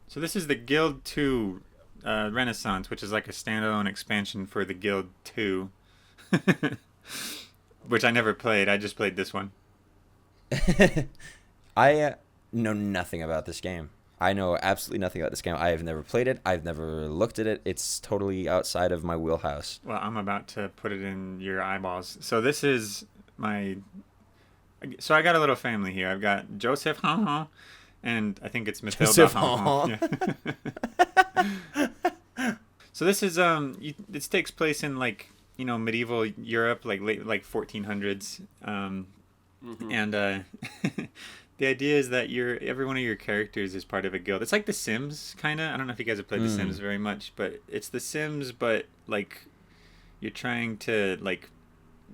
So this is the Guild 2 Renaissance, which is like a standalone expansion for the Guild 2, which I never played. I just played this one. I know nothing about this game. I know absolutely nothing about this game. I have never played it. I've never looked at it. It's totally outside of my wheelhouse. Well, I'm about to put it in your eyeballs. So this is my. So I got a little family here. I've got Joseph, and I think it's Matilda, Joseph Hall. Yeah. So this is this takes place in like medieval Europe, like late like 1400s, and the idea is that every one of your characters is part of a guild. It's like The Sims, kind of. I don't know if you guys have played The Sims very much, but it's The Sims, but like you're trying to like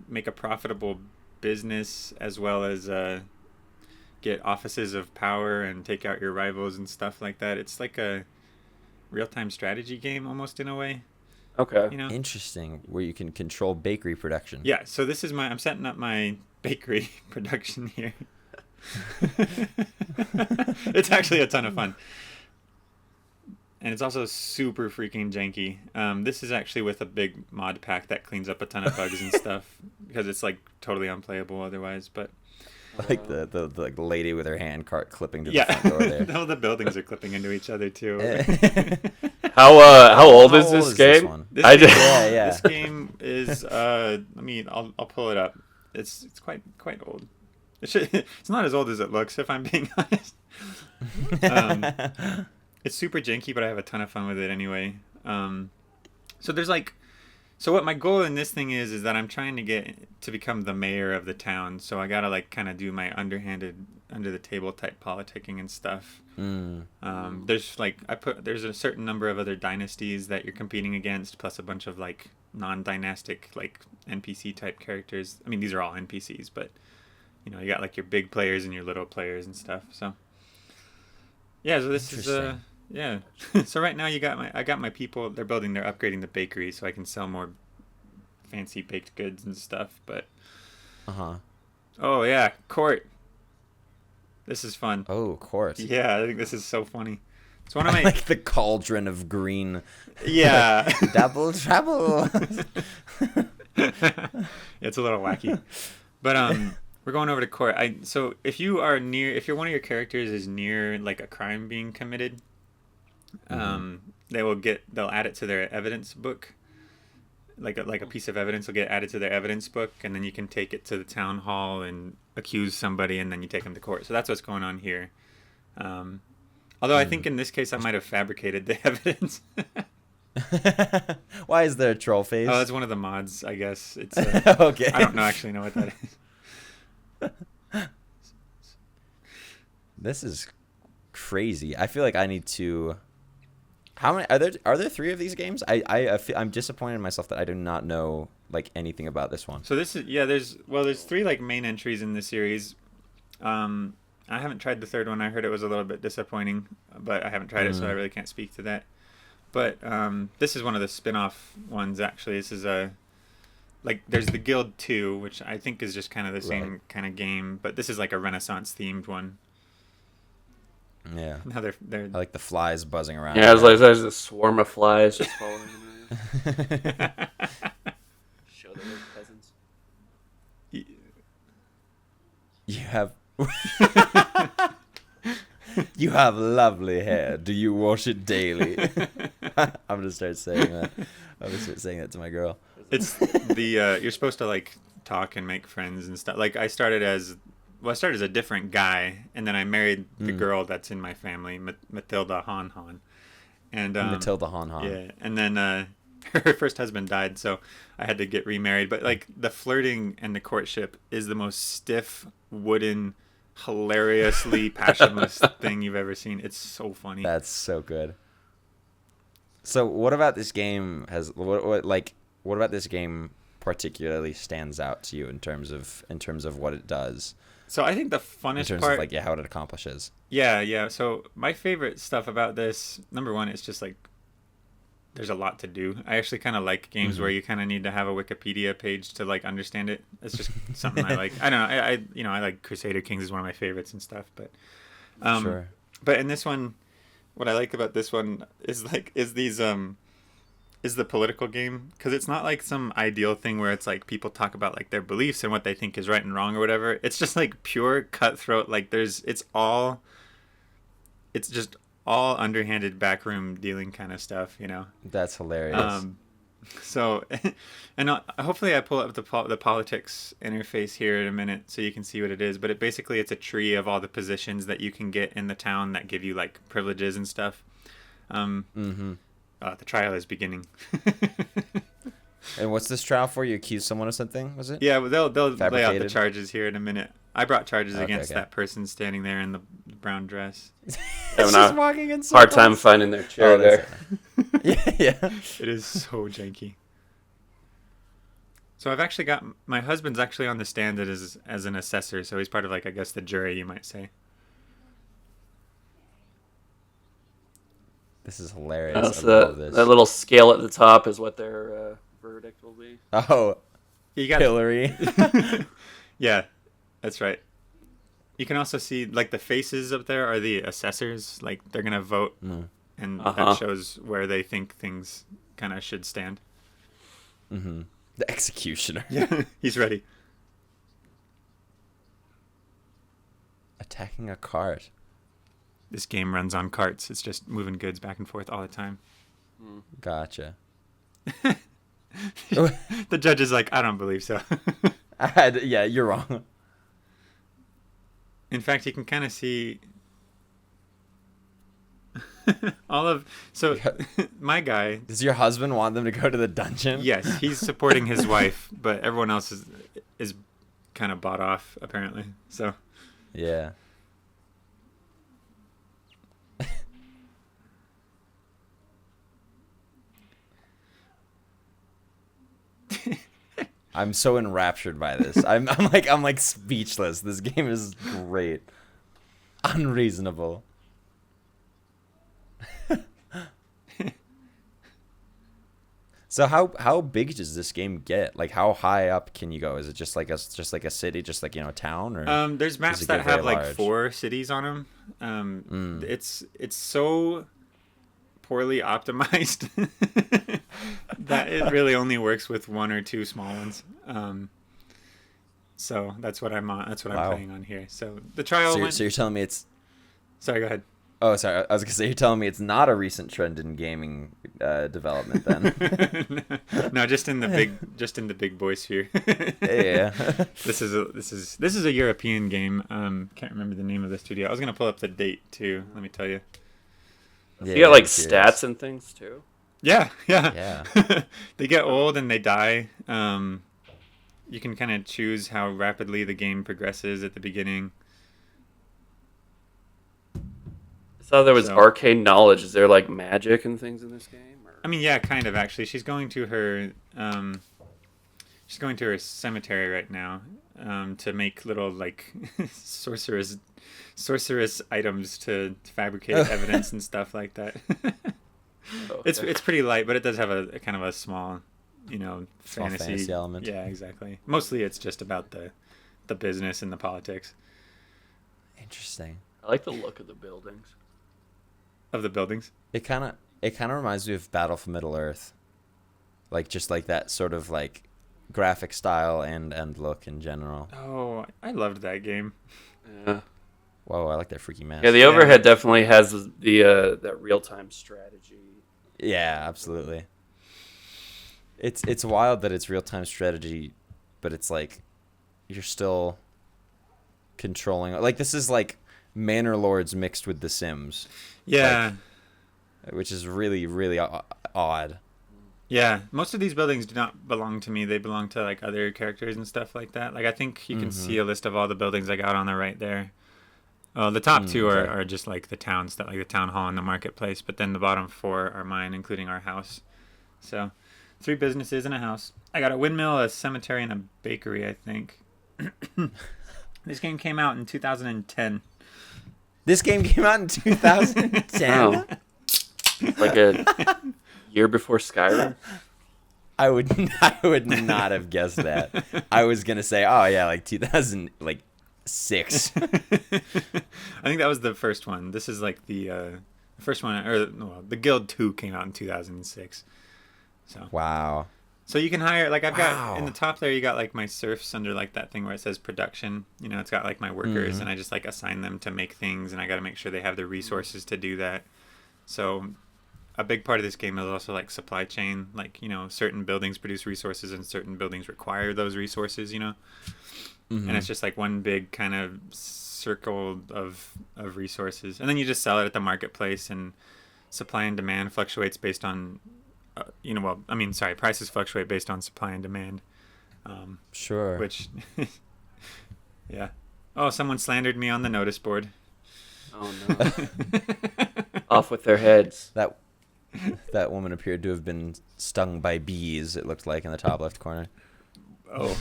make a profitable business as well as get offices of power and take out your rivals and stuff like that. It's like a real-time strategy game almost in a way. Okay. Interesting, where you can control bakery production. Yeah, so this is I'm setting up my bakery production here. It's actually a ton of fun. And it's also super freaking janky. This is actually with a big mod pack that cleans up a ton of bugs and stuff because it's like totally unplayable otherwise. But like the lady with her hand cart clipping to the front door there. All the buildings are clipping into each other too. How old is this game? This game is I'll pull it up. It's quite old. It's not as old as it looks, if I'm being honest. It's super janky, but I have a ton of fun with it anyway. So what my goal in this thing is that I'm trying to get to become the mayor of the town. So I gotta like kind of do my underhanded, under the table type politicking and stuff. There's a certain number of other dynasties that you're competing against, plus a bunch of like non-dynastic like NPC type characters. I mean, these are all NPCs, but you got like your big players and your little players and stuff. So yeah, so this is yeah. So right now I got my people. They're upgrading the bakery so I can sell more fancy baked goods and stuff. But oh yeah, court. This is fun. Oh, court. Yeah, I think this is so funny. It's one of my like the cauldron of green. Yeah. Double trouble. It's a little wacky, but we're going over to court. So if you're one of your characters is near like a crime being committed, they'll add it to their evidence book. Like a piece of evidence will get added to their evidence book, and then you can take it to the town hall and accuse somebody, and then you take them to court. So that's what's going on here. Although I think in this case I might have fabricated the evidence. Why is there a troll face? Oh, it's one of the mods, I guess. It's okay. I don't actually know what that is. This is crazy. I feel like I need to. How many are there 3 of these games? I'm disappointed in myself that I do not know like anything about this one. So this is there's 3 like main entries in the series. I haven't tried the third one. I heard it was a little bit disappointing, but I haven't tried it, so I really can't speak to that. But this is one of the spin-off ones actually. This is there's the Guild 2, which I think is just kind of the same kind of game, but this is like a Renaissance themed one. Yeah. Now they're I like the flies buzzing around. Yeah, there's a swarm of flies just following them around. Show them as peasants. You have you have lovely hair. Do you wash it daily? I'm gonna start saying that. I'm gonna start saying that to my girl. It's the you're supposed to like talk and make friends and stuff. Like I started as a different guy, and then I married the girl that's in my family, Matilda Han. And Matilda Han. Yeah, and then her first husband died, so I had to get remarried. But like the flirting and the courtship is the most stiff, wooden, hilariously passionless thing you've ever seen. It's so funny. That's so good. So what about this game what about this game particularly stands out to you in terms of what it does? So I think the funnest in terms part, of how it accomplishes. Yeah. So my favorite stuff about this, number one, it's just like there's a lot to do. I actually kind of like games where you kind of need to have a Wikipedia page to like understand it. It's just something I like. I don't know. I like Crusader Kings is one of my favorites and stuff. But Sure. But in this one, what I like about this one is the political game, because it's not like some ideal thing where it's like people talk about like their beliefs and what they think is right and wrong or whatever. It's just like pure cutthroat. Like it's just all underhanded backroom dealing kind of stuff, you know. That's hilarious. So, and hopefully I pull up the politics interface here in a minute so you can see what it is. But it's a tree of all the positions that you can get in the town that give you like privileges and stuff. The trial is beginning. And what's this trial for? You accuse someone of something, was it? Yeah, well, they'll lay out the charges here in a minute. I brought charges against that person standing there in the brown dress. Having a walking in hard time finding their chair there. Yeah. It is so janky. So I've actually got my husband's actually on the stand as an assessor, so he's part of like I guess the jury, you might say. This is hilarious. So that little scale at the top is what their verdict will be. Oh, you got Hillary. Yeah, that's right. You can also see like the faces up there are the assessors. Like they're gonna vote, and that shows where they think things kind of should stand. Mm-hmm. The executioner. Yeah, he's ready. Attacking a cart. This game runs on carts. It's just moving goods back and forth all the time. Gotcha. The judge is like, I don't believe so. Yeah, you're wrong. In fact, you can kind of see my guy. Does your husband want them to go to the dungeon? Yes, he's supporting his wife, but everyone else is kind of bought off apparently. So yeah. I'm so enraptured by this. I'm like speechless. This game is great. Unreasonable. So how big does this game get? Like how high up can you go? Is it just like a city, just like, you know, a town, or there's maps that have like 4 cities on them. It's so poorly optimized that it really only works with 1 or 2 small ones. So that's what I'm on. That's what I'm playing on here. So the trial. So you're telling me it's. Sorry, go ahead. Oh, sorry. I was gonna say you're telling me it's not a recent trend in gaming development then. No, just in the big boy sphere. Yeah. This is a European game. Can't remember the name of the studio. I was gonna pull up the date too. Let me tell you. Yeah, you got like stats and things too. Yeah. Yeah. They get old and they die. You can kind of choose how rapidly the game progresses at the beginning. I saw there was arcane knowledge. Is there like magic and things in this game? Or? I mean, yeah, kind of actually. She's going to her cemetery right now to make little like sorceress items to fabricate evidence and stuff like that. Okay. It's pretty light, but it does have a kind of a small, you know, fantasy element. Yeah, exactly. Mostly it's just about the business and the politics. Interesting. I like the look of the buildings. Of the buildings? It kind of reminds me of Battle for Middle-earth. Like just like that sort of like graphic style and look in general. Oh, I loved that game. Yeah. Whoa, I like that freaky mask. Yeah, the overhead definitely has the that real-time strategy. Yeah, absolutely. It's wild that it's real-time strategy, but it's like you're still controlling. Like this is like Manor Lords mixed with The Sims. Yeah. Like, which is really, really odd. Yeah, most of these buildings do not belong to me. They belong to like other characters and stuff like that. Like I think you can see a list of all the buildings I got on the right there. The top 2 are just like the town stuff, like the town hall and the marketplace. But then the bottom 4 are mine, including our house. So 3 businesses and a house. I got a windmill, a cemetery, and a bakery, I think. This game came out in 2010. This game came out in 2010? Oh. Like a year before Skyrim? I would not have guessed that. I was going to say, oh yeah, like 2006. I think that was the first one. This is like the The first one, or well, the Guild 2 came out in 2006. So Wow. So you can hire, like, I've got in Wow. the top there, you got like my serfs under like that thing where it says production. You know, it's got like my workers, and I just like assign them to make things, and I got to make sure they have the resources to do that. So a big part of this game is also like supply chain. Like, you know, certain buildings produce resources, and certain buildings require those resources. You know, and it's just like one big kind of circle of resources, and then you just sell it at the marketplace, and supply and demand fluctuates based on prices fluctuate based on supply and demand. Sure. Which, yeah. Oh, someone slandered me on the notice board. Oh no! Off with their heads. That woman appeared to have been stung by bees. It looked like in the top left corner. Oh.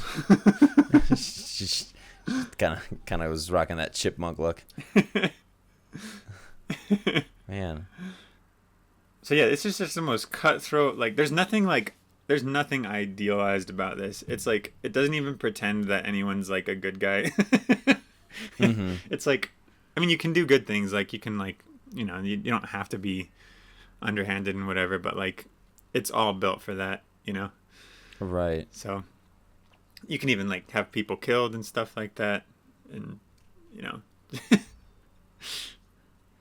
She kind of was rocking that chipmunk look. Man. So yeah, it's just the most cutthroat. Like, there's nothing idealized about this. It's like, it doesn't even pretend that anyone's like a good guy. It's like, I mean, you can do good things. Like, you can, like, you know, you don't have to be underhanded and whatever, but like, it's all built for that, you know? Right. So you can even like have people killed and stuff like that, and you know.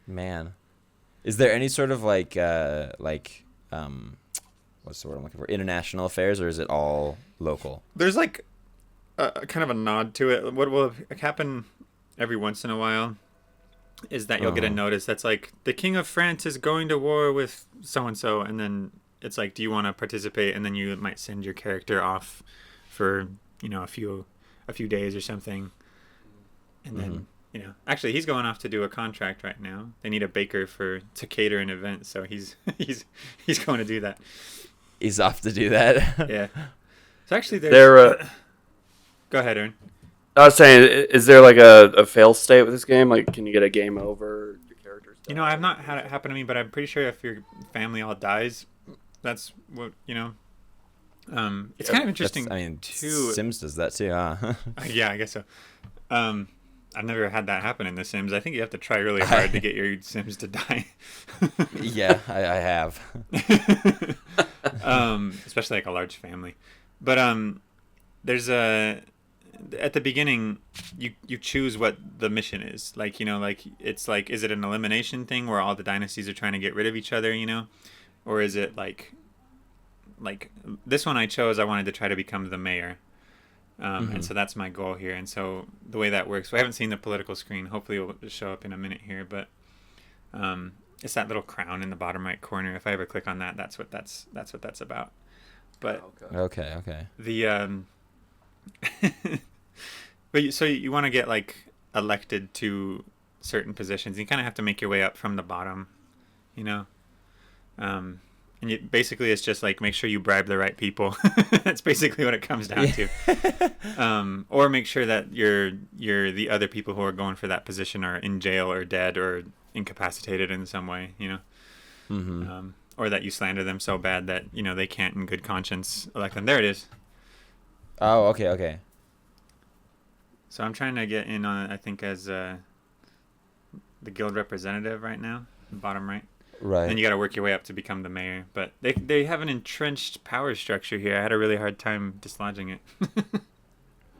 Man, is there any sort of like what's the word I'm looking for? International affairs, or is it all local? There's like a kind of a nod to it. What will happen every once in a while is that you'll get a notice that's like, the King of France is going to war with so and so, and then it's like, do you want to participate? And then you might send your character off for, you know, a few days or something, and then, you know, actually he's going off to do a contract right now. They need a baker to cater an event, so he's going to do that. He's off to do that. Yeah. So actually, Go ahead, Aaron. I was saying, is there like a fail state with this game? Like, can you get a game over? Your characters die? You know, I've not had it happen to me, but I'm pretty sure if your family all dies, that's what, you know. It's kind of interesting. Too. Sims does that too, huh? Yeah, I guess so. I've never had that happen in The Sims. I think you have to try really hard to get your Sims to die. Yeah, I have. Especially like a large family. But there's at the beginning, you choose what the mission is. Like, you know, like, it's like, is it an elimination thing where all the dynasties are trying to get rid of each other, you know? Or is it like this one I chose, I wanted to try to become the mayor. And so that's my goal here. And so the way that works, we haven't seen the political screen. Hopefully it will show up in a minute here. But it's that little crown in the bottom right corner. If I ever click on that, that's what that's about. But Okay. the but you want to get like elected to certain positions. You kind of have to make your way up from the bottom, you know. And basically it's just like, make sure you bribe the right people. That's basically what it comes down to. Or make sure that the other people who are going for that position are in jail or dead or incapacitated in some way, you know. Or that you slander them so bad that, you know, they can't in good conscience elect them. There it is. Oh, okay. So I'm trying to get in on it, I think, as the guild representative right now, bottom right. Right. And you got to work your way up to become the mayor. But they have an entrenched power structure here. I had a really hard time dislodging it.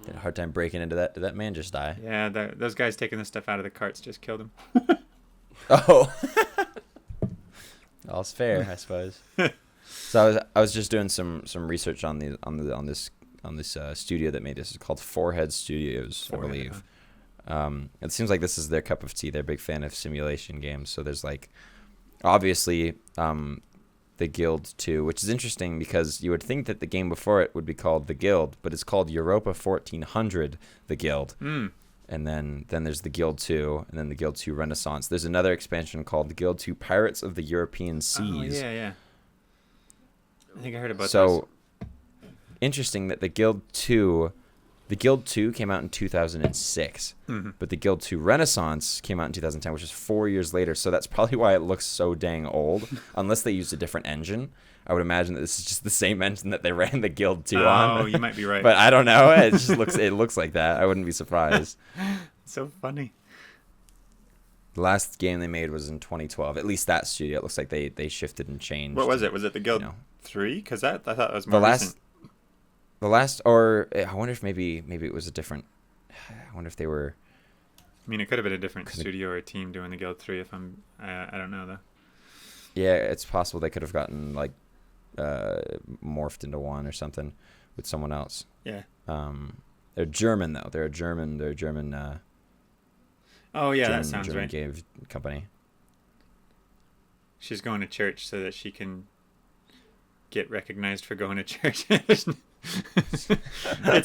Had a hard time breaking into that. Did that man just die? Yeah, those guys taking the stuff out of the carts just killed him. Oh. All's fair, I suppose. So I was just doing some research on this studio that made this. It's called Forehead Studios, I believe. It seems like this is their cup of tea. They're a big fan of simulation games. So there's like, obviously, the Guild 2, which is interesting because you would think that the game before it would be called The Guild, but it's called Europa 1400 The Guild. And then there's the Guild 2, and then the Guild 2 Renaissance. There's another expansion called the Guild 2 Pirates of the European Seas. Oh, yeah. I think I heard about this. So, interesting that the Guild 2 came out in 2006, but the Guild 2 Renaissance came out in 2010, which is 4 years later. So that's probably why it looks so dang old, unless they used a different engine. I would imagine that this is just the same engine that they ran the Guild 2 on. Oh, you might be right. But I don't know. It looks like that. I wouldn't be surprised. So funny. The last game they made was in 2012. At least that studio. It looks like they shifted and changed. What was it? Was it the Guild you know. 3? Because I thought it was The more last, recent. the last, or I wonder if maybe it was a different. I wonder if they were. I mean, it could have been a different studio or team doing the Guild 3. If I don't know though. Yeah, it's possible they could have gotten like morphed into one or something with someone else. Yeah. They're German though. They're a German. Oh yeah, German, that sounds German right. game company. She's going to church so that she can get recognized for going to church. It's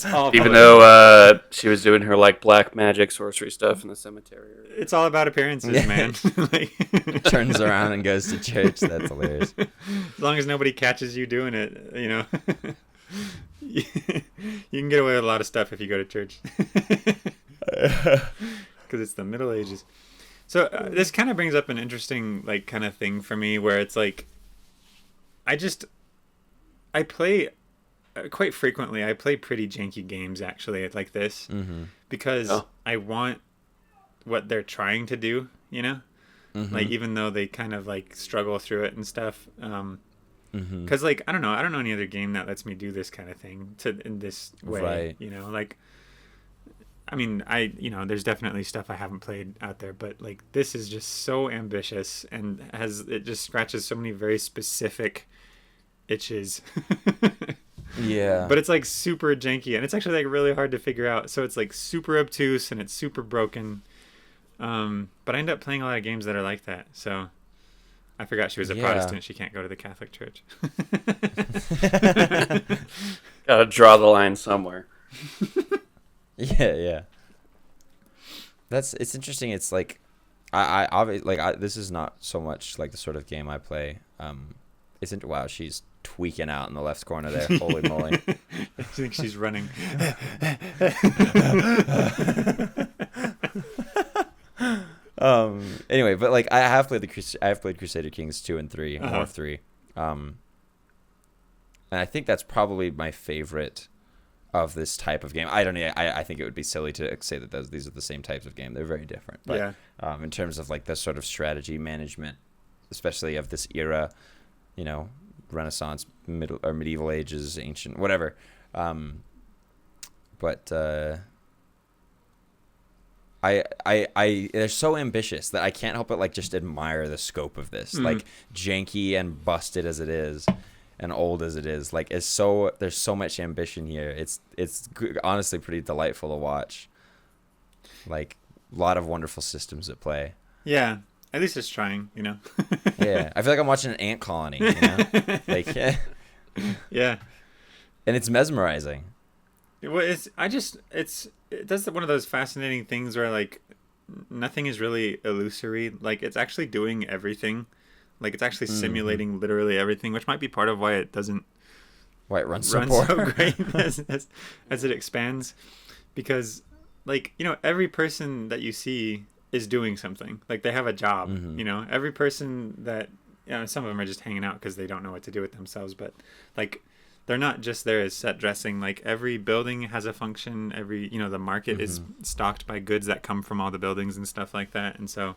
all Even public. though she was doing her like black magic sorcery stuff in the cemetery. It's all about appearances, Yeah. man. Like, Turns around and goes to church. That's hilarious. as long as nobody catches you doing it, you know. You can get away with a lot of stuff if you go to church. Because it's the Middle Ages. So this kind of brings up an interesting like kind of thing for me where it's like I play quite frequently. I play pretty janky games actually like this because I want what they're trying to do, you know? Like even though they kind of like struggle through it and stuff. Because like I don't know any other game that lets me do this kind of thing in this way, Right. you know, like I mean there's definitely stuff I haven't played out there, but like this is just so ambitious and it just scratches so many very specific itches. Yeah. But it's like super janky and it's actually like really hard to figure out, so it's like super obtuse and it's super broken. But I end up playing a lot of games that are like that, so I forgot she was a Protestant. She can't go to the Catholic Church. Gotta draw the line somewhere. Yeah. It's interesting. It's like, I obviously this is not so much like the sort of game I play. Wow, she's tweaking out in the left corner there. Holy moly! I think she's running. Anyway, but like I have played Crusader Kings 2 and 3, more of 3. And I think that's probably my favorite of this type of game. I don't know. I think it would be silly to say that these are the same types of game. They're very different. But Yeah. In terms of like the sort of strategy management, especially of this era, you know, Renaissance, medieval ages, ancient, whatever. But they're so ambitious that I can't help but like just admire the scope of this. Like janky and busted as it is, and old as it is, like there's so much ambition here. It's honestly pretty delightful to watch. Like a lot of wonderful systems at play. Yeah. At least it's trying, you know. Yeah, I feel like I'm watching an ant colony. You know, like Yeah. and it's mesmerizing. Well, that's one of those fascinating things where like nothing is really illusory. Like it's actually doing everything. Like it's actually simulating literally everything, which might be part of why it doesn't Why it runs run so so poor. great as it expands. Because like, you know, every person that you see is doing something. Like they have a job, you know. Every person that, you know, some of them are just hanging out because they don't know what to do with themselves, but like they're not just there as set dressing. Like every building has a function. The market is stocked by goods that come from all the buildings and stuff like that. And so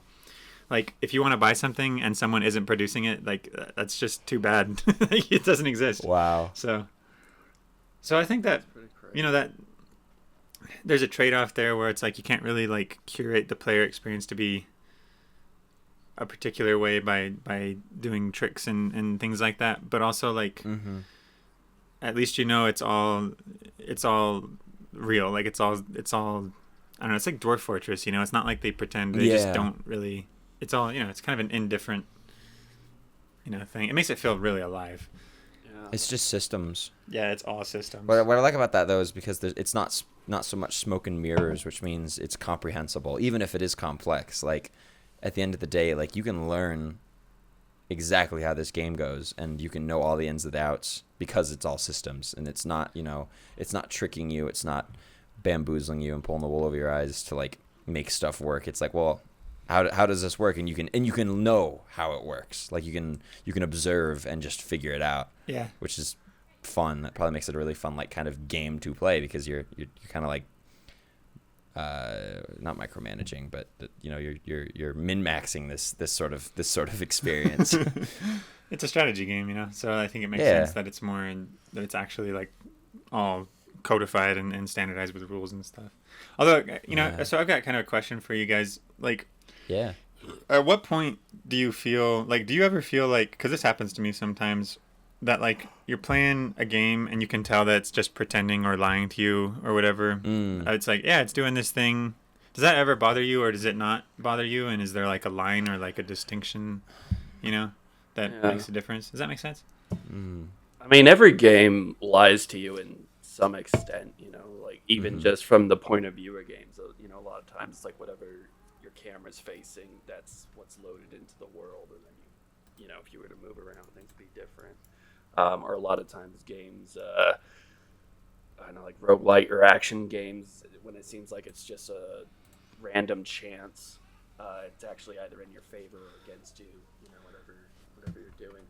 like if you want to buy something and someone isn't producing it, like that's just too bad. Like, it doesn't exist. Wow. So I think that, you know, that there's a trade-off there where it's like you can't really like curate the player experience to be a particular way by doing tricks and things like that, but also like at least you know it's all real. Like it's all I don't know, it's like Dwarf Fortress, you know. It's not like they pretend. They just don't really. It's all, you know, it's kind of an indifferent, you know, thing. It makes it feel really alive. Yeah. It's just systems. Yeah, it's all systems. What I like about that though is because it's not so much smoke and mirrors, which means it's comprehensible, even if it is complex. Like at the end of the day, like you can learn exactly how this game goes, and you can know all the ins and outs because it's all systems, and it's not, you know, it's not tricking you, it's not bamboozling you and pulling the wool over your eyes to like make stuff work. It's like, well, how does this work? And you can know how it works. Like you can observe and just figure it out. Yeah. Which is fun. That probably makes it a really fun like kind of game to play, because you're kind of like not micromanaging, but you know, you're min-maxing this sort of experience. It's a strategy game, you know. So I think it makes Yeah. sense that it's more that it's actually like all codified and standardized with rules and stuff. Although, you know, Yeah. so I've got kind of a question for you guys. Like, Yeah. at what point do you feel like? Do you ever feel like? Because this happens to me sometimes. That like you're playing a game and you can tell that it's just pretending or lying to you or whatever. It's like, yeah, it's doing this thing. Does that ever bother you or does it not bother you? And is there like a line or like a distinction, you know, that Yeah. makes a difference? Does that make sense? I mean, every game lies to you in some extent, you know, like even just from the point of view of games. So, you know, a lot of times it's like whatever your camera's facing, that's what's loaded into the world. And then, you know, if you were to move around, things would be different. Or a lot of times games, I don't know, like roguelite or action games, when it seems like it's just a random chance, it's actually either in your favor or against you, you know, whatever you're doing.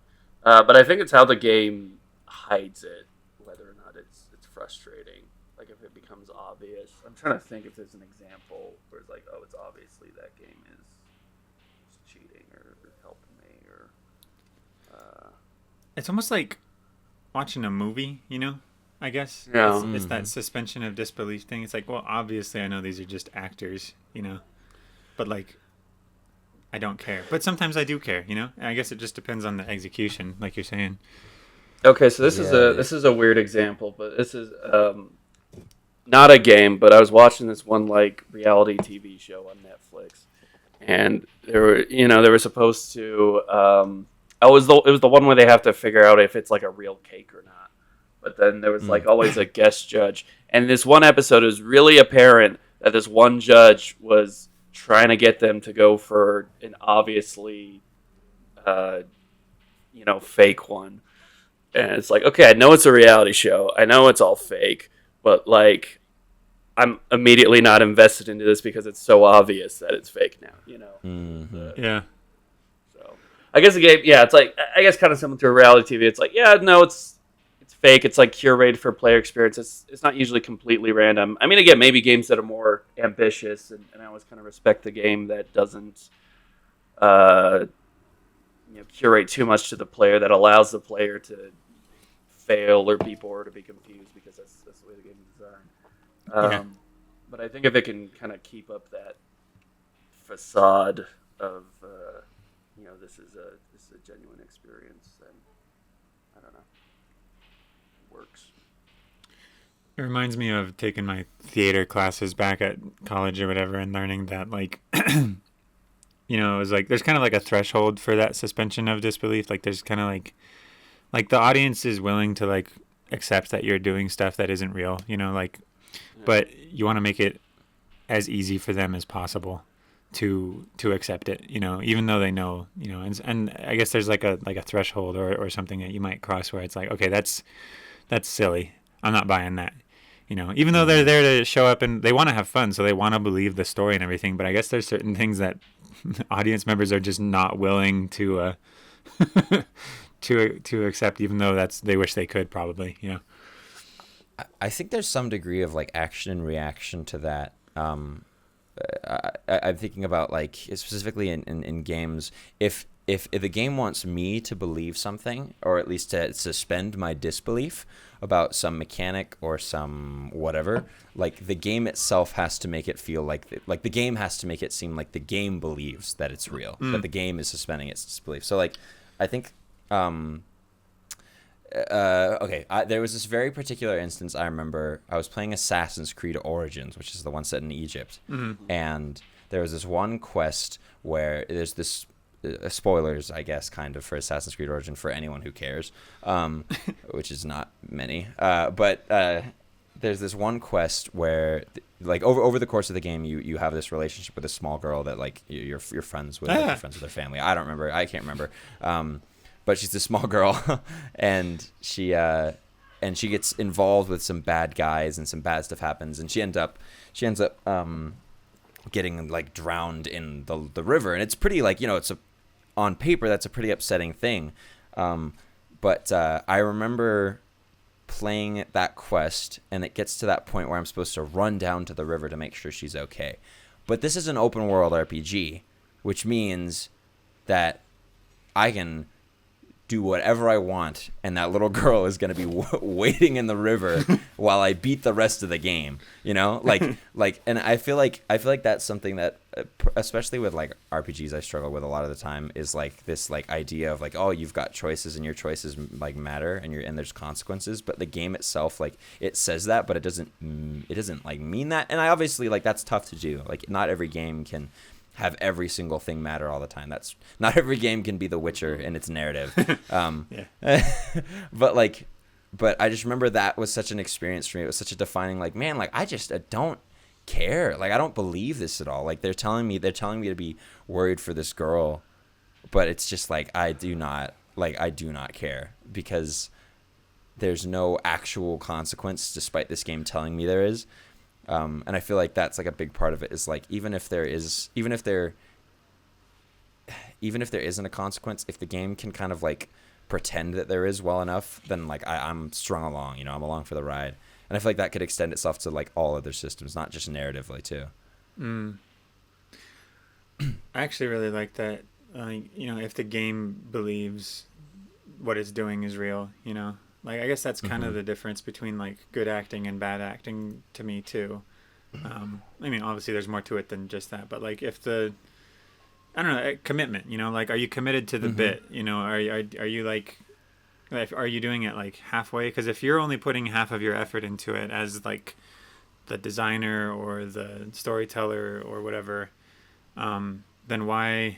But I think it's how the game hides it, whether or not it's frustrating. Like if it becomes obvious. I'm trying to think if there's an example where it's like, oh, it's obviously that game is cheating or helping me or. It's almost like watching a movie, you know, I guess. Yeah. It's that suspension of disbelief thing. It's like, well, obviously I know these are just actors, you know, but like, I don't care. But sometimes I do care, you know? And I guess it just depends on the execution, like you're saying. Okay, so this is a weird example, but this is not a game, but I was watching this one like reality TV show on Netflix, and they were supposed to it was the one where they have to figure out if it's like a real cake or not. But then there was like always a guest judge, and this one episode is really apparent that this one judge was trying to get them to go for an obviously fake one. And it's like, okay, I know it's a reality show. I know it's all fake, but like, I'm immediately not invested into this because it's so obvious that it's fake now, you know? Yeah. So I guess the game, yeah, it's like, I guess kind of similar to a reality TV. It's like, yeah, no, it's fake. It's like curated for player experience. It's not usually completely random. I mean, again, maybe games that are more ambitious, and I always kind of respect the game that doesn't, curate too much to the player, that allows the player to fail or be bored or be confused, because that's the way the game is designed. But I think if it can kind of keep up that facade of this is a genuine experience, then I don't know, it works. It reminds me of taking my theater classes back at college or whatever and learning that, like, it was like there's kind of like a threshold for that suspension of disbelief. Like there's kind of like the audience is willing to like accept that you're doing stuff that isn't real, but you want to make it as easy for them as possible to accept it, even though they know, and I guess there's like a threshold or something that you might cross where it's like, okay, that's silly. I'm not buying that. Even though they're there to show up and they want to have fun, so they want to believe the story and everything, but I guess there's certain things that audience members are just not willing to to accept, even though they wish they could probably. I think there's some degree of like action and reaction to that. I'm thinking about like specifically in games, if the game wants me to believe something, or at least to suspend my disbelief about some mechanic or some whatever, like the game itself has to make it feel like the game has to make it seem like the game believes that it's real, that the game is suspending its disbelief. So like, I think there was this very particular instance. I remember I was playing Assassin's Creed Origins, which is the one set in Egypt, and there was this one quest where there's this spoilers, I guess, kind of, for Assassin's Creed Origin for anyone who cares, which is not many. But there's this one quest where, like, over the course of the game, you have this relationship with a small girl that like you're friends with, like, you're friends with her family. I can't remember. But she's this small girl, and she gets involved with some bad guys, and some bad stuff happens, and she ends up getting like drowned in the river, and it's pretty, like, on paper that's a pretty upsetting thing, but I remember playing that quest, and it gets to that point where I'm supposed to run down to the river to make sure she's okay. But this is an open world RPG, which means that I can do whatever I want, and that little girl is going to be waiting in the river while I beat the rest of the game, you know? And I feel like that's something that, especially with like RPGs, I struggle with a lot of the time, is like this like idea of like, oh, you've got choices and your choices like matter, and there's consequences, but the game itself, like, it says that, but it doesn't like mean that. And I obviously, like, that's tough to do. Like, not every game can have every single thing matter all the time. That's not every game can be The Witcher in its narrative. But I just remember that was such an experience for me. It was such a defining, like, man, like, I don't care. Like, I don't believe this at all. Like, they're telling me to be worried for this girl, but it's just like, I do not care, because there's no actual consequence, despite this game telling me there is. And I feel like that's like a big part of it, is like, even if there isn't a consequence, if the game can kind of like pretend that there is well enough, then like I'm strung along, you know, I'm along for the ride. And I feel like that could extend itself to like all other systems, not just narratively too. I actually really like that. You know, if the game believes what it's doing is real, you know, like, I guess that's kind of the difference between like good acting and bad acting to me too. I mean, obviously there's more to it than just that, but like, if I don't know, commitment, you know, like, are you committed to the bit, you know, are you like, are you doing it like halfway? Because if you're only putting half of your effort into it as like the designer or the storyteller or whatever, then why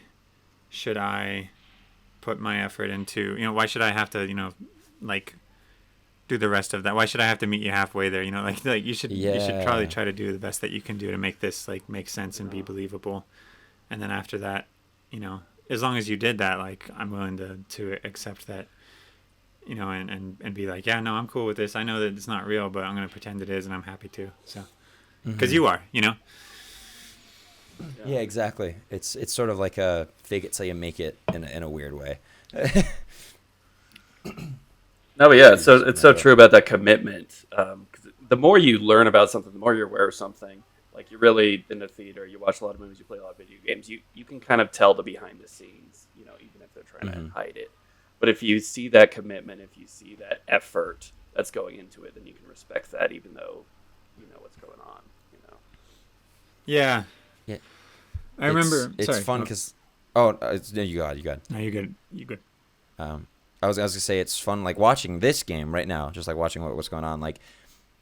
should I put my effort into, you know, why should I have to, you know, like, do the rest of that? Why should I have to meet you halfway there? You know, like you should probably try to do the best that you can do to make this like make sense and be believable. And then after that, you know, as long as you did that, like, I'm willing to accept that, you know, and be like, yeah, no, I'm cool with this. I know that it's not real, but I'm going to pretend it is, and I'm happy to. So, because you are, you know? Yeah, exactly. It's sort of like a fake it till you make it in a weird way. No, but yeah, it's so true about that commitment. 'Cause the more you learn about something, the more you're aware of something. Like, you're really in the theater, you watch a lot of movies, you play a lot of video games, you can kind of tell the behind the scenes, you know, even if they're trying to hide it. But if you see that commitment, if you see that effort that's going into it, then you can respect that, even though you know what's going on, you know. Yeah. I remember. It's sorry, fun because. No, you got it. No, you good. I was gonna say, it's fun, like, watching this game right now, just like watching what's going on. Like,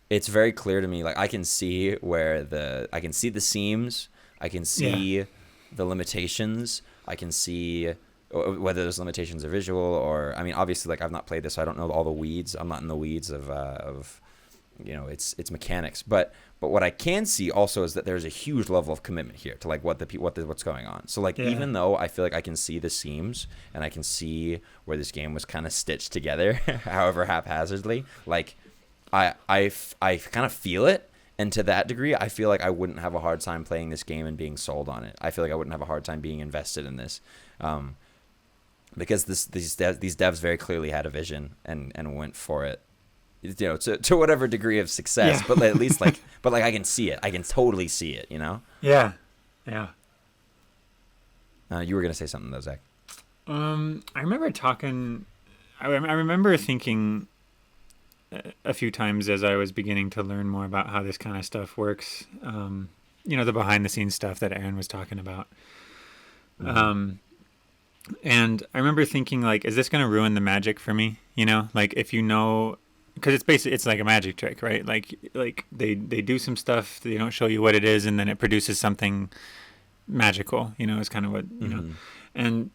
it's very clear to me. Like, I can see the seams. I can see the limitations. I can see whether those limitations are visual or, I mean, obviously, like, I've not played this, so I don't know all the weeds. I'm not in the weeds of you know, its mechanics. But what I can see also is that there's a huge level of commitment here to like what's going on. So like, even though I feel like I can see the seams and I can see where this game was kind of stitched together, however haphazardly, like I kind of feel it. And to that degree, I feel like I wouldn't have a hard time playing this game and being sold on it. I feel like I wouldn't have a hard time being invested in this, because these devs very clearly had a vision and went for it, you know, to whatever degree of success. But at least like I can see it. I can totally see it. You know. Yeah. You were gonna say something though, Zach. I remember talking. I remember thinking a few times as I was beginning to learn more about how this kind of stuff works. You know, the behind the scenes stuff that Aaron was talking about. And I remember thinking, like, is this going to ruin the magic for me? You know, like, if you know, because it's like a magic trick, right? Like they do some stuff, they don't show you what it is, and then it produces something magical, you know, is kind of what, you know. And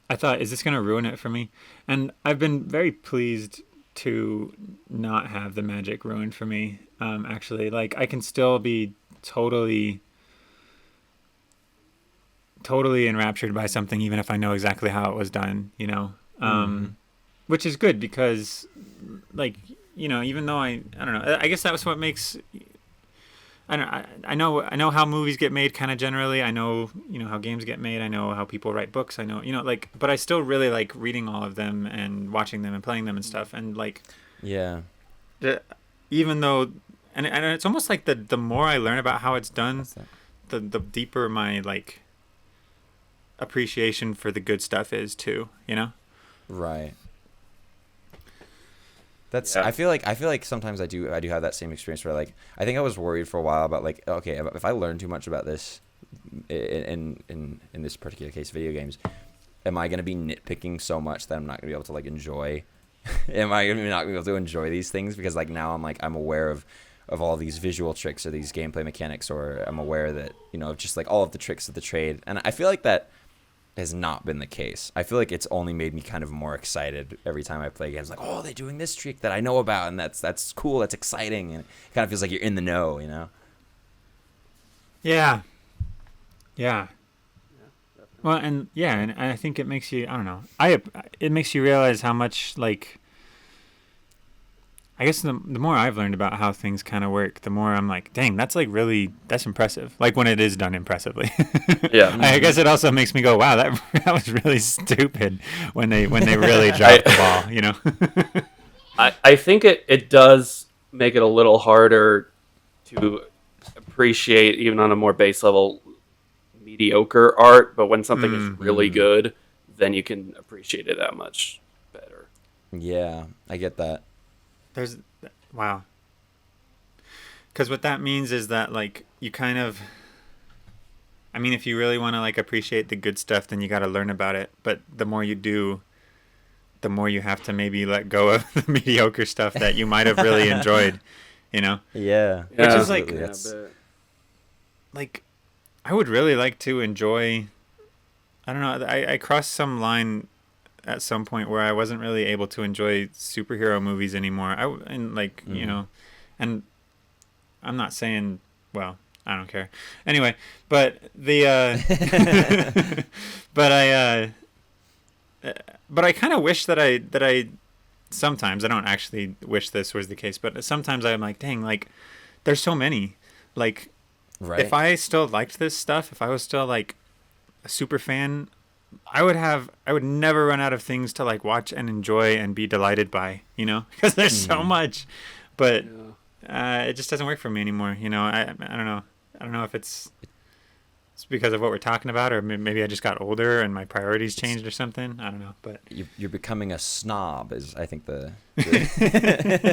I thought, is this going to ruin it for me? And I've been very pleased to not have the magic ruined for me. Actually, like, I can still be totally enraptured by something, even if I know exactly how it was done, you know. Which is good, because, like, you know, even though I don't know, I guess that was what makes, I know how movies get made kind of generally. I know, you know, how games get made. I know how people write books. I know, you know, like, but I still really like reading all of them and watching them and playing them and stuff. And like, even though, and it's almost like the more I learn about how it's done, the deeper my like appreciation for the good stuff is too, you know? Right. That's Yeah. I feel like sometimes I do have that same experience where like I think I was worried for a while about like, okay, if I learn too much about this in this particular case, video games, am I gonna be nitpicking so much that I'm not gonna be able to like enjoy? Am I gonna not be able to enjoy these things because like now I'm aware of all these visual tricks or these gameplay mechanics, or I'm aware that, you know, just like all of the tricks of the trade, and I feel like that has not been the case. I feel like it's only made me kind of more excited every time I play games. Like, oh, they're doing this trick that I know about, and that's cool, that's exciting, and it kind of feels like you're in the know, you know? Yeah. Yeah, definitely. Well, and yeah, and I think it makes you, I don't know, it makes you realize how much, like, I guess the more I've learned about how things kind of work, the more I'm like, dang, that's impressive. Like when it is done impressively. Yeah. I guess it also makes me go, wow, that was really stupid when they really dropped the ball, you know? I think it does make it a little harder to appreciate, even on a more base level, mediocre art, but when something is really good, then you can appreciate it that much better. Yeah, I get that. Wow. Because what that means is that, like, you kind of, I mean, if you really want to, like, appreciate the good stuff, then you got to learn about it. But the more you do, the more you have to maybe let go of the mediocre stuff that you might have really enjoyed, you know? Yeah. Which is like, absolutely. That's like, I would really like to enjoy, I don't know, I crossed some line at some point where I wasn't really able to enjoy superhero movies anymore. And like, you know, and I'm not saying, well, I don't care. Anyway, but but I kind of wish that I sometimes, I don't actually wish this was the case, but sometimes I'm like, dang, like there's so many, like, right. if I still liked this stuff, if I was still like a super fan, I would never run out of things to like watch and enjoy and be delighted by, you know, because there's so much, but it just doesn't work for me anymore. You know, I don't know. I don't know if it's because of what we're talking about, or maybe I just got older and my priorities changed or something. I don't know, but You're becoming a snob, is I think the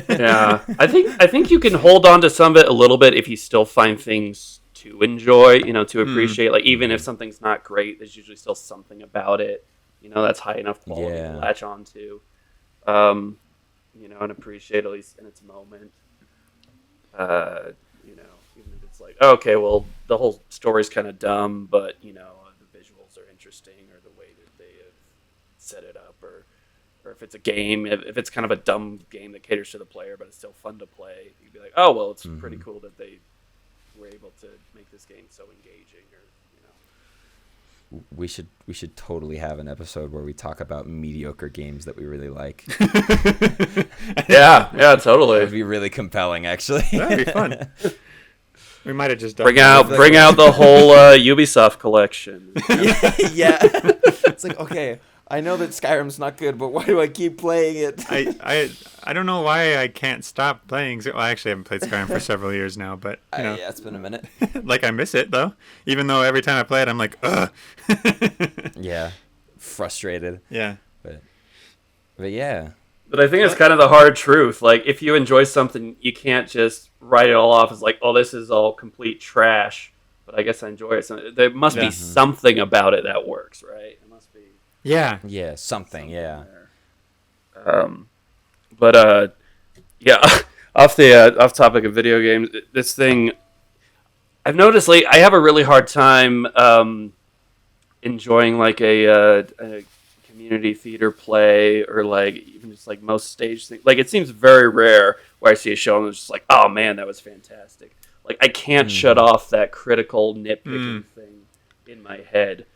Yeah, I think you can hold on to some of it a little bit if you still find things to enjoy, you know, to appreciate. Like even if something's not great, there's usually still something about it, you know, that's high enough quality to latch on to, you know, and appreciate at least in its moment. You know, even if it's like, oh, okay, well, the whole story's kind of dumb, but you know, the visuals are interesting, or the way that they have set it up, or if it's a game, if it's kind of a dumb game that caters to the player, but it's still fun to play, you'd be like, oh, well, it's pretty cool that they were able to make this game so engaging, or you know. we should totally have an episode where we talk about mediocre games that we really like. Yeah, totally. It would be really compelling, actually. that'd be fun. We might have just done Bring out the whole Ubisoft collection. Yeah. It's like, okay, I know that Skyrim's not good, but why do I keep playing it? I don't know why I can't stop playing. Well, I actually haven't played Skyrim for several years now, but you know, yeah, it's been a minute. like I miss it though. Even though every time I play it, I'm like, ugh. Yeah, frustrated. Yeah. But yeah. But I think it's kind of the hard truth. Like, if you enjoy something, you can't just write it all off as like, oh, this is all complete trash, but I guess I enjoy it. So there must be something about it that works, right? It must be. Yeah. Yeah, something yeah. But yeah, off topic of video games, this thing I've noticed lately, I have a really hard time enjoying like a community theater play, or like even just like most stage things. Like, it seems very rare where I see a show and it's just like, oh man, that was fantastic. Like, I can't shut off that critical nitpicking thing in my head.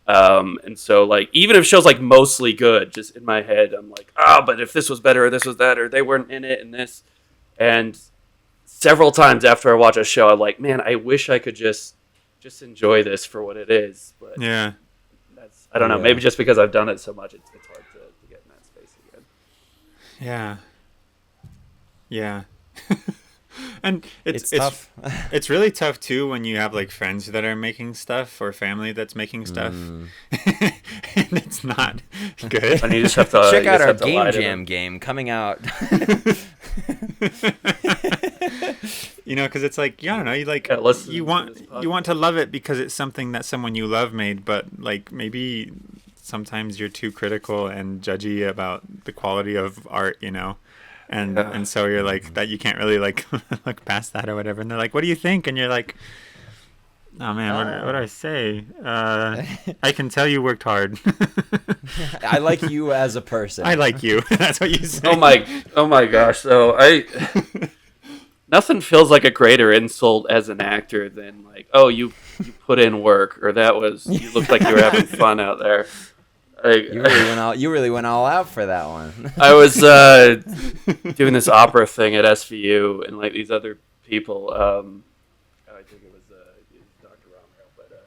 And so, like, even if show's like mostly good, just in my head, I'm like, but if this was better, or this was that, or they weren't in it, and this, and several times after I watch a show, I'm like, man, I wish I could just enjoy this for what it is. But Yeah. that's, I don't know, maybe just because I've done it so much, it's hard to get in that space again. Yeah. Yeah. And It's tough. it's really tough too when you have like friends that are making stuff or family that's making stuff, and it's not good. And you just have to Check you out just our have to lie Game to Jam them. game coming out. You know, because it's like, I don't know, you like Yeah, listen you to want this you want to love it because it's something that someone you love made, but like maybe sometimes you're too critical and judgy about the quality of art, you know. And so you're like that you can't really like look past that or whatever. And they're like, "What do you think?" And you're like, "Oh man, what do I say? I can tell you worked hard. I like you as a person. I like you." That's what you say. Oh my gosh! So nothing feels like a greater insult as an actor than like, oh, you put in work, or you looked like you were having fun out there. Like, You really went all out for that one. I was doing this opera thing at SVU, and like these other people, I think it was Dr. Romero, but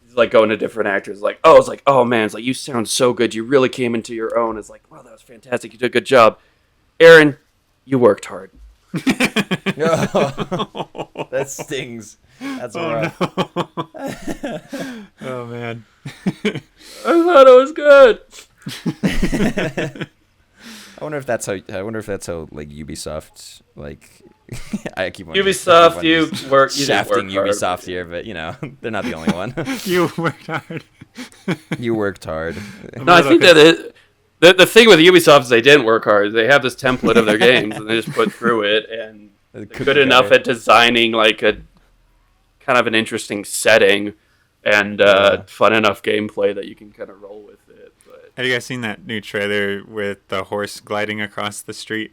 he's like going to different actors, like, oh, it's like, oh man, it's like you sound so good, you really came into your own. It's like, wow, that was fantastic, you did a good job, Aaron, you worked hard. That stings. That's rough. No. Oh man. I thought it was good. I wonder if that's how like Ubisoft like I keep on Ubisoft, you didn't work shafting hard, Ubisoft here, but you know they're not the only one. You worked hard. You worked hard. No, I think the thing with Ubisoft is they didn't work hard. They have this template of their games, and they just put through it, and they're good enough at designing like a kind of an interesting setting and fun enough gameplay that you can kind of roll with it. But Have you guys seen that new trailer with the horse gliding across the street?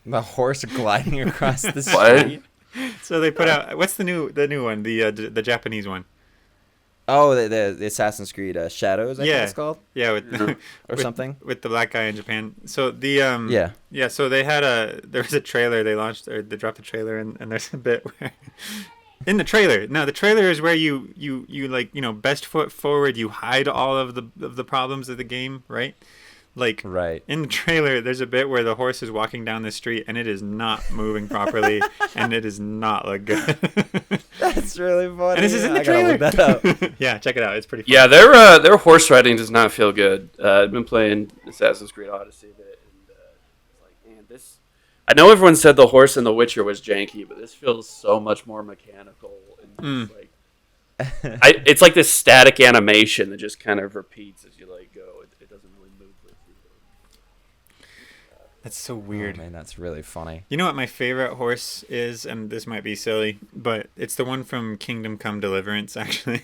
The horse gliding across the What? street. So they put out what's the new one, the Japanese one? Oh, the Assassin's Creed Shadows, I think it's called. Yeah, Or something. with the black guy in Japan. So the yeah. So there was a trailer they launched, or they dropped a trailer, and there's a bit where in the trailer. Now the trailer is where you like, you know, best foot forward. You hide all of the problems of the game, right? Like Right. in the trailer, there's a bit where the horse is walking down the street and it is not moving properly, and it does not look good. That's really funny. And this is in the I gotta trailer. look that up. Yeah, check it out. It's pretty fun. yeah, their horse riding does not feel good. I've been playing Assassin's Creed Odyssey a bit, and it's like, man, this. I know everyone said the horse in The Witcher was janky, but this feels so much more mechanical and just, like. It's like this static animation that just kind of repeats as you like go. It doesn't really move with you. That's so weird. Oh, man, that's really funny. You know what my favorite horse is, and this might be silly, but it's the one from Kingdom Come Deliverance, actually.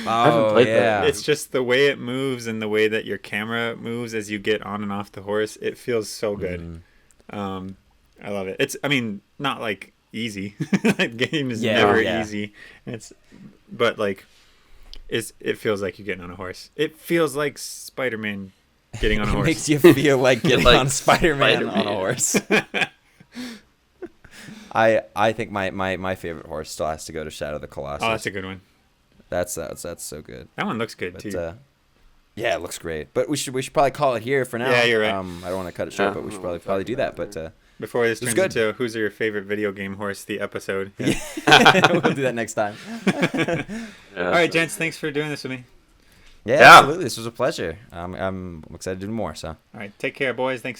Oh, played yeah. that. It's just the way it moves and the way that your camera moves as you get on and off the horse. It feels so good. I love it. It's, I mean, not like easy. That game is never easy. But like, it feels like you're getting on a horse. It feels like Spider-Man getting on a horse. It makes you feel like getting Like on Spider-Man on a Spider-Man. horse. I think my favorite horse still has to go to Shadow of the Colossus. Oh, that's a good one. That's so good. That one looks good But too. yeah, it looks great. But we should probably call it here for now. Yeah, you're right. I don't want to cut it short, but we should probably do that. But Before this turns good. into who's your favorite video game horse, the episode. Yeah. we'll do that next time. All right, gents, thanks for doing this with me. Yeah, Yeah. absolutely. This was a pleasure. I'm excited to do more. So. All right, take care, boys. Thanks.